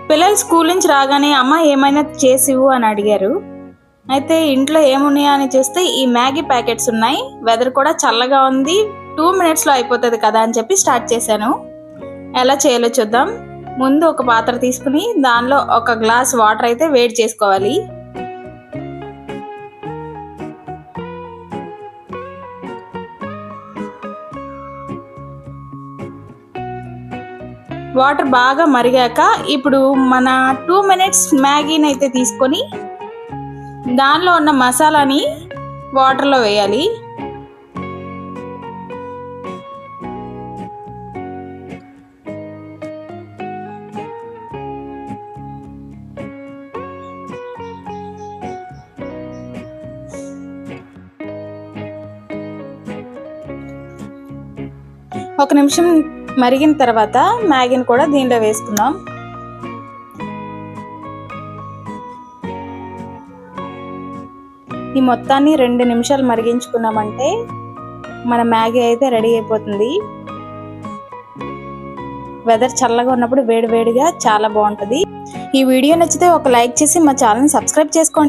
పిల్లలు స్కూల్ నుంచి రాగానే అమ్మ ఏమైనా చేసివు అని అడిగారు. అయితే ఇంట్లో ఏమున్నాయా అని చూస్తే ఈ మ్యాగీ ప్యాకెట్స్ ఉన్నాయి. వెదర్ కూడా చల్లగా ఉంది, 2 మినిట్స్లో అయిపోతుంది కదా అని చెప్పి స్టార్ట్ చేశాను. ఎలా చేయాలో చూద్దాం. ముందు ఒక పాత్ర తీసుకుని దానిలో 1 గ్లాస్ వాటర్ అయితే వేడి చేసుకోవాలి. వాటర్ బాగా మరిగాక ఇప్పుడు మన 2 మినిట్స్ మ్యాగీని అయితే తీసుకొని దానిలో ఉన్న మసాలాని వాటర్లో వేయాలి. ఒక నిమిషం మరిగిన తర్వాత మ్యాగీని కూడా దీనిలో వేసుకుందాం. ఈ మొత్తాన్ని 2 నిమిషాలు మరిగించుకున్నామంటే మన మ్యాగీ అయితే రెడీ అయిపోతుంది. వెదర్ చల్లగా ఉన్నప్పుడు వేడివేడిగా చాలా బాగుంటుంది. ఈ వీడియో నచ్చితే ఒక లైక్ చేసి మా ఛానల్ని సబ్స్క్రైబ్ చేసుకోండి.